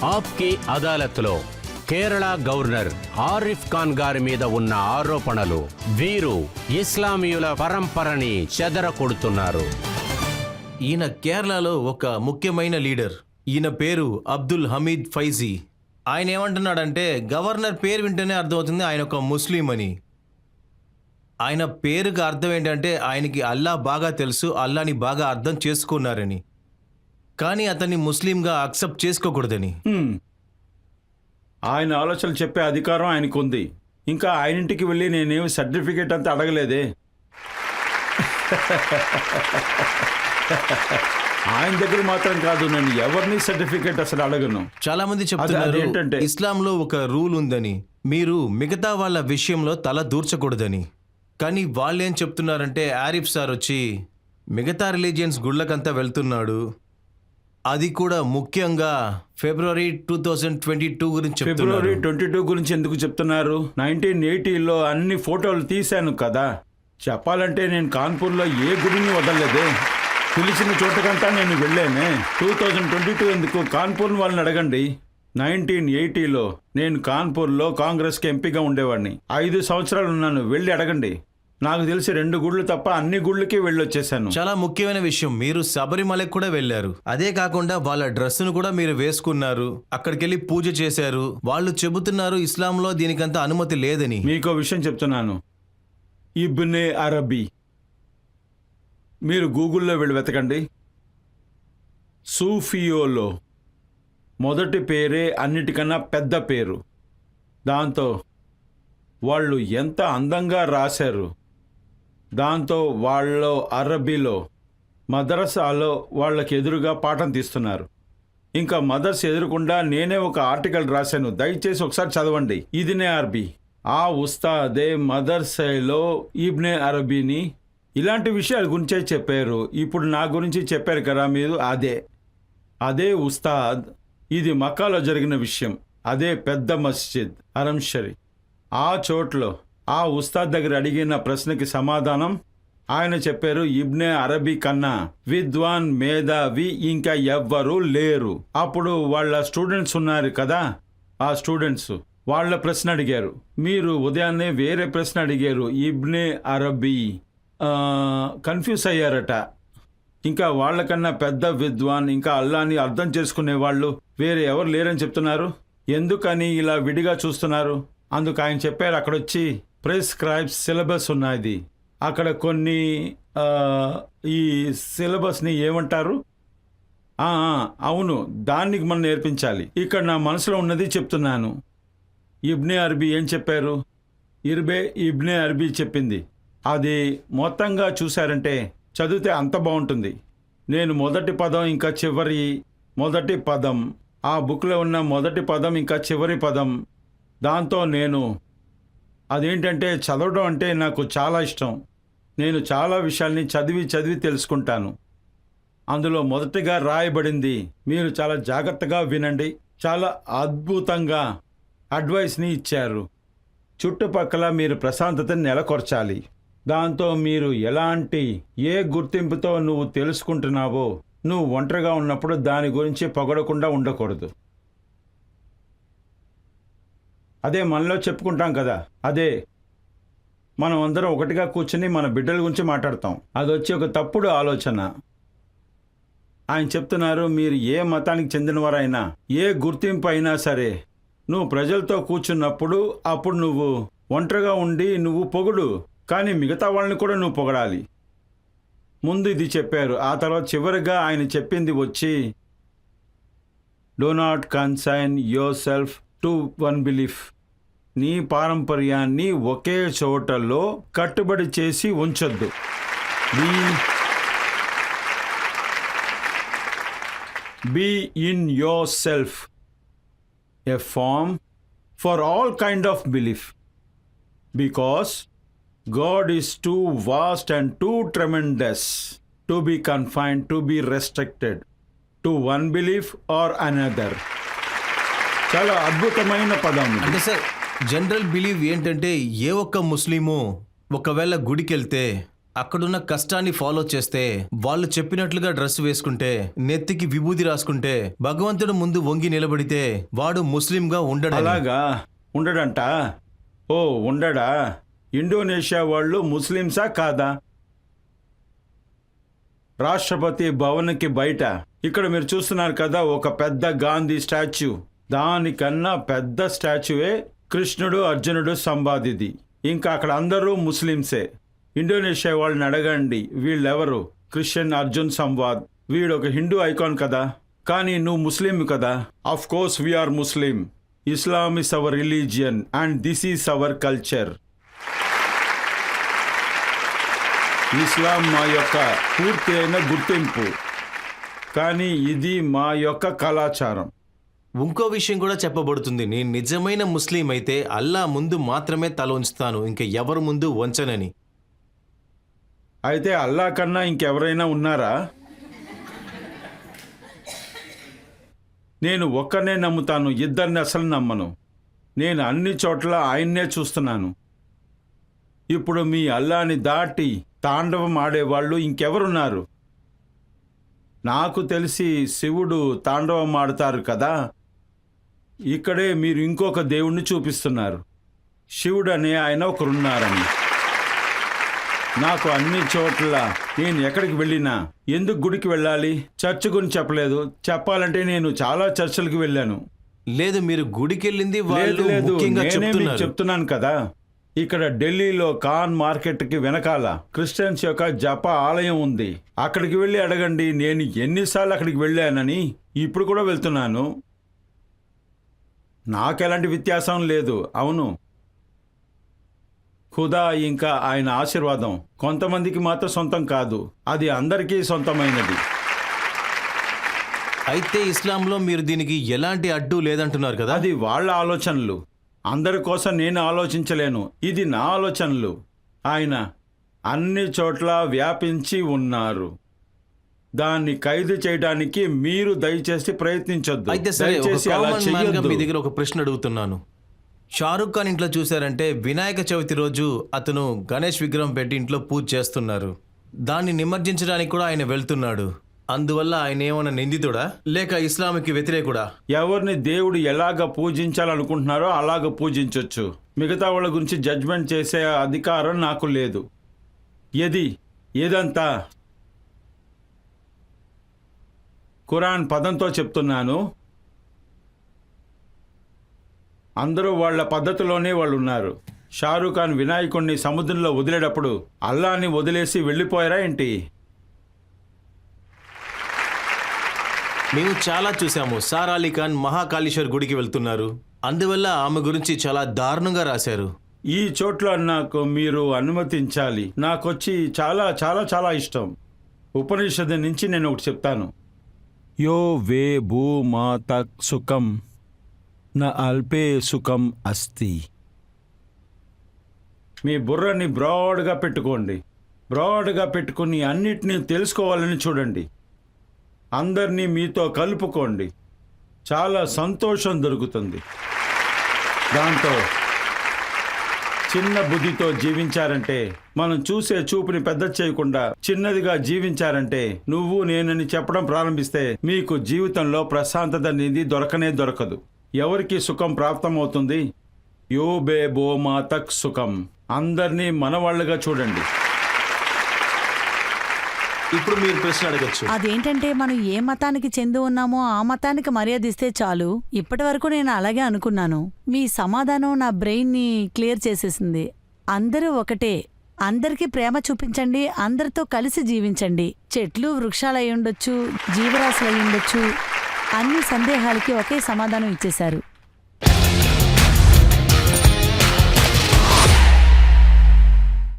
ఆప్కి అదాలత్లో Kerala governor Arif Khan గారి మీద ఉన్న ఆరోపణలు. వీరు ఇస్లామీయుల పరంపరని చెదరకొడుతున్నారు. ఈయన కేరళలో ఒక ముఖ్యమైన లీడర్. ఈయన పేరు అబ్దుల్ హమీద్ ఫైజీ. ఆయన ఏమంటున్నాడంటే గవర్నర్ పేరు వింటేనే అర్థమవుతుంది ఆయన ఒక ముస్లిం అని. ఆయన పేరుకి అర్థం ఏంటంటే ఆయనకి అల్లా బాగా తెలుసు, అల్లాని బాగా అర్థం చేసుకున్నారని. కానీ అతన్ని ముస్లింగా అక్సెప్ట్ చేసుకోకూడదని. ఆయన ఆలోచనలు చెప్పే అధికారం ఆయనకు ఉంది. ఇంకా ఆయన ఇంటికి వెళ్ళి నేనేమి సర్టిఫికేట్ అంతా అడగలేదే. ఆయన దగ్గర మాత్రం కాదు, నేను ఎవరిని సర్టిఫికేట్ అసలు అడగను. చాలా మంది చెప్తున్నారు ఏంటంటే ఇస్లాంలో ఒక రూల్ ఉందని, మీరు మిగతా వాళ్ళ విషయంలో తల దూర్చకూడదని. కానీ వాళ్ళేం చెప్తున్నారంటే ఆరిఫ్ సార్ వచ్చి మిగతా రిలీజియన్స్ గుళ్ళకంతా వెళ్తున్నాడు, అది కూడా ముఖ్యంగా ఫిబ్రవరి 2022 గురించి చెప్తున్నారు. ఫిబ్రవరి 22 గురించి ఎందుకు చెప్తున్నారు? 1980లో అన్ని ఫోటోలు తీశాను కదా. చెప్పాలంటే నేను కాన్పూర్లో ఏ గుడిని వదలలేదే. పిలిచిన చోటకంతా నేను వెళ్ళానే. 2022 ఎందుకు? కాన్పూర్ వాళ్ళని అడగండి. 1980లో నేను కాన్పూర్లో కాంగ్రెస్కి ఎంపీగా ఉండేవాడిని. 5 సంవత్సరాలు ఉన్నాను. వెళ్ళి అడగండి. నాకు తెలిసి 2 గుళ్ళు తప్ప అన్ని గుళ్ళకి వెళ్ళొచ్చేసాను. చాలా ముఖ్యమైన విషయం, మీరు శబరిమలకి కూడా వెళ్ళారు. అదే కాకుండా వాళ్ళ డ్రెస్సును కూడా మీరు వేసుకున్నారు, అక్కడికి వెళ్ళి పూజ చేశారు. వాళ్ళు చెబుతున్నారు ఇస్లాంలో దీనికంత అనుమతి లేదని. మీకో విషయం చెప్తున్నాను. ఇబ్నే అరబీ మీరు గూగుల్లో వెళ్ళి వెతకండి. సూఫియోలో మొదటి పేరే అన్నిటికన్నా పెద్ద పేరు. దాంతో వాళ్ళు ఎంత అందంగా రాశారు. దాంతో వాళ్ళు అరబీలో మదరసాలో వాళ్ళకి ఎదురుగా పాఠం తీస్తున్నారు. ఇంకా మదర్స్ ఎదురుకుండా నేనే ఒక ఆర్టికల్ రాశాను, దయచేసి ఒకసారి చదవండి. ఇదినే అరబీ, ఆ ఉస్తాదే మదర్సాలో ఇబ్నే అరబీని ఇలాంటి విషయాల గురించే చెప్పారు. ఇప్పుడు నా గురించి చెప్పారు కదా మీరు, అదే ఉస్తాద్. ఇది మక్కాలో జరిగిన విషయం. అదే పెద్ద మస్జిద్ హరం షరీఫ్. ఆ చోట్లో ఆ ఉస్తాద్ దగ్గర అడిగిన ప్రశ్నకి సమాధానం ఆయన చెప్పారు, ఇబ్నే అరబీ కన్నా విద్వాన్ మేధావి ఇంకా ఎవ్వరూ లేరు. అప్పుడు వాళ్ళ స్టూడెంట్స్ ఉన్నారు కదా, ఆ స్టూడెంట్స్ వాళ్ళ ప్రశ్న అడిగారు. మీరు ఉదయాన్నే వేరే ప్రశ్న అడిగారు. ఇబ్నే అరబీ కన్ఫ్యూజ్ అయ్యారట. ఇంకా వాళ్ళకన్నా పెద్ద విద్వాన్ ఇంకా అల్లాని అర్థం చేసుకునే వాళ్ళు వేరే ఎవరు లేరని చెప్తున్నారు. ఎందుకని ఇలా విడిగా చూస్తున్నారు? అందుకు ఆయన చెప్పారు, అక్కడొచ్చి ప్రిస్క్రైబ్ సిలబస్ ఉన్నది. అక్కడ కొన్ని ఈ సిలబస్ని ఏమంటారు? అవును, దానికి మనం నేర్పించాలి. ఇక్కడ నా మనసులో ఉన్నది చెప్తున్నాను. ఇబ్నే అరబీ ఏం చెప్పారు? ఇబ్నే అరబీ చెప్పింది అది మొత్తంగా చూశారంటే చదివితే అంత బాగుంటుంది. నేను మొదటి పదం ఇంకా చివరి మొదటి పదం, ఆ బుక్లో ఉన్న మొదటి పదం ఇంకా చివరి పదం, దాంతో నేను అదేంటంటే చదవడం అంటే నాకు చాలా ఇష్టం. నేను చాలా విషయాల్ని చదివి తెలుసుకుంటాను. అందులో మొదటిగా రాయబడింది మీరు చాలా జాగ్రత్తగా వినండి. చాలా అద్భుతంగా అడ్వైస్ని ఇచ్చారు. చుట్టుపక్కల మీరు ప్రశాంతతని నెలకొర్చాలి. దాంతో మీరు ఏ గుర్తింపుతో నువ్వు తెలుసుకుంటున్నావో, నువ్వు ఒంటరిగా ఉన్నప్పుడు దాని గురించి పొగడకుండా ఉండకూడదు. అదే మనలో చెప్పుకుంటాం కదా, అదే మనం అందరం ఒకటిగా కూర్చుని మన బిడ్డల గురించి మాట్లాడతాం. అది వచ్చి ఒక తప్పుడు ఆలోచన. ఆయన చెప్తున్నారు, మీరు ఏ మతానికి చెందినవారైనా, ఏ గుర్తింపు అయినా సరే, నువ్వు ప్రజలతో కూర్చున్నప్పుడు అప్పుడు నువ్వు ఒంటరిగా ఉండి నువ్వు పొగుడు, కానీ మిగతా వాళ్ళని కూడా నువ్వు పొగడాలి. ముందు ఇది చెప్పారు. ఆ తర్వాత చివరిగా ఆయన చెప్పింది వచ్చి, do not consign yourself to one belief. నీ పారంపర్యాన్ని ఒకే చోటలో కట్టుబడి చేసి ఉంచొద్దు. Be in yourself a form for all kind of belief, because God is too vast and too tremendous to be confined, to be restricted to one belief or another. చాలా అద్భుతమైన పదం. అంటే సార్, జనరల్ బిలీవ్ ఏంటంటే ఏ ఒక్క Muslim ఒకవేళ గుడికి వెళ్తే అక్కడున్న కష్టాన్ని ఫాలో చేస్తే, వాళ్ళు చెప్పినట్లుగా డ్రెస్ వేసుకుంటే, నెత్తికి విభూతి రాసుకుంటే, భగవంతుడు ముందు వంగి నిలబడితే వాడు ముస్లింగా ఉండడు. అలాగా ఉండడంట. ఓ ఉండడా? ఇండోనేషియా వాళ్ళు ముస్లింసా కాదా? రాష్ట్రపతి భవన్కి బయట ఇక్కడ మీరు చూస్తున్నారు కదా, ఒక పెద్ద గాంధీ స్టాచ్యూ. దానికన్నా పెద్ద స్టాచ్యూవే కృష్ణుడు అర్జునుడు సంవాదిది. ఇంకా అక్కడ అందరూ ముస్లింసే. ఇండోనేషియా వాళ్ళని అడగండి, వీళ్ళెవరు? క్రిస్టియన్ అర్జున్ సంవాద్. వీడు ఒక హిందూ ఐకాన్ కదా, కానీ నువ్వు ముస్లిం కదా. Of course we are Muslim. Islam is our religion and this is our culture. ఇస్లాం మా యొక్క పూర్తి అయిన గుర్తింపు, కానీ ఇది మా యొక్క కళాచారం. ఇంకో విషయం కూడా చెప్పబడుతుంది, నేను నిజమైన ముస్లిం అయితే అల్లా ముందు మాత్రమే తల ఉంచుతాను, ఇంకా ఎవరి ముందు వంచనని. అయితే అల్లా కన్నా ఇంకెవరైనా ఉన్నారా? నేను ఒక్కనే నమ్ముతాను, ఇద్దరిని అసలు నమ్మను. నేను అన్ని చోట్ల ఆయన్నే చూస్తున్నాను. ఇప్పుడు మీ అల్లాని దాటి తాండవం ఆడేవాళ్ళు ఇంకెవరున్నారు? నాకు తెలిసి శివుడు తాండవం ఆడతారు కదా. ఇక్కడే మీరు ఇంకొక దేవుణ్ణి చూపిస్తున్నారు. శివుడు అనే ఆయన ఒకరున్నారని. నాకు అన్ని చోట్ల నేను ఎక్కడికి వెళ్ళినా, ఎందుకు గుడికి వెళ్ళాలి? చర్చ్ గురించి చెప్పలేదు. చెప్పాలంటే నేను చాలా చర్చలకు వెళ్ళాను. లేదు, మీరు గుడికి వెళ్ళింది లేదు లేదు, నేనే మీకు చెప్తున్నాను కదా. ఇక్కడ ఢిల్లీలో ఖాన్ మార్కెట్కి వెనకాల క్రిస్టియన్స్ యొక్క జప ఆలయం ఉంది. అక్కడికి వెళ్ళి అడగండి నేను ఎన్నిసార్లు అక్కడికి వెళ్ళానని. ఇప్పుడు కూడా వెళ్తున్నాను. నాకెలాంటి వ్యత్యాసం లేదు. అవును, ఖుదా ఇంకా ఆయన ఆశీర్వాదం కొంతమందికి మాత్రం సొంతం కాదు, అది అందరికీ సొంతమైనది. అయితే ఇస్లాంలో మీరు దీనికి ఎలాంటి అడ్డు లేదంటున్నారు కదా. అది వాళ్ళ ఆలోచనలు. అందరి కోసం నేను ఆలోచించలేను. ఇది నా ఆలోచనలు. ఆయన అన్ని చోట్ల వ్యాపించి ఉన్నారు. దాన్ని ఖైదు చేయడానికి మీరు దయచేసి ప్రయత్నించొద్దు. అయితే సరే, దయచేసి అలా చేయొద్దు. మీ దగ్గర ఒక ప్రశ్న అడుగుతున్నాను. షారుఖ్ ఖాన్ ఇంట్లో చూశారంటే వినాయక చవితి రోజు అతను గణేష్ విగ్రహం పెట్టి ఇంట్లో పూజ చేస్తున్నారు. దాన్ని నిమజ్జించడానికి కూడా ఆయన వెళ్తున్నాడు. అందువల్ల ఆయన ఏమైనా నిందితుడా లేక ఇస్లాంకి వ్యతిరేకుడా? ఎవరిని దేవుడు ఎలాగ పూజించాలనుకుంటున్నారో అలాగ పూజించవచ్చు. మిగతా వాళ్ళ గురించి జడ్జ్మెంట్ చేసే అధికారం నాకు లేదు. ఏదంతా ఖురాన్ పదంతో చెప్తున్నాను. అందరూ వాళ్ళ పద్ధతిలోనే వాళ్ళు ఉన్నారు. షారూఖ్ ఖాన్ వినాయకుడిని సముద్రంలో వదిలేటప్పుడు అల్లాని వదిలేసి వెళ్ళిపోయారా ఏంటి? మేము చాలా చూసాము. సారా అలీ ఖాన్ మహాకాళేశ్వర్ గుడికి వెళ్తున్నారు. అందువల్ల ఆమె గురించి చాలా దారుణంగా రాశారు. ఈ చోట్ల నాకు మీరు అనుమతించాలి. నాకొచ్చి చాలా చాలా చాలా ఇష్టం. ఉపనిషత్తు నుంచి నేను ఒకటి చెప్తాను. యో వే భూ మాతక్ సుఖం న అల్పే సుఖం అస్తి. మీ బుర్రని బ్రాడ్గా పెట్టుకోండి. బ్రాడ్గా పెట్టుకుని అన్నిటినీ తెలుసుకోవాలని చూడండి. అందరినీ మీతో కలుపుకోండి. చాలా సంతోషం దొరుకుతుంది. దాంతో చిన్న బుద్ధితో జీవించారంటే, మనం చూసే చూపుని పెద్ద చేయకుండా చిన్నదిగా జీవించారంటే, నువ్వు నేనని చెప్పడం ప్రారంభిస్తే మీకు జీవితంలో ప్రశాంతత అనేది దొరకనే దొరకదు. ఎవరికి సుఖం ప్రాప్తమవుతుంది? యో బే బో మాతక్ సుఖం. అందరినీ మనవాళ్లుగా చూడండి. ఇప్పుడు మీరు ప్రశ్న అడగచ్చు. అదేంటంటే మనం ఏ మతానికి చెంది ఉన్నామో ఆ మతానికి మర్యాద ఇస్తే చాలు. ఇప్పటి వరకు నేను అలాగే అనుకున్నాను. మీ సమాధానం నా బ్రెయిన్ ని క్లియర్ చేసేసింది. అందరూ ఒకటే. అందరికీ ప్రేమ చూపించండి. అందరితో కలిసి జీవించండి. చెట్లు వృక్షాలు అయి ఉండొచ్చు, జీవరాశులు అయి ఉండొచ్చు. అన్ని సందేహాలకి ఒకే సమాధానం ఇచ్చేశారు.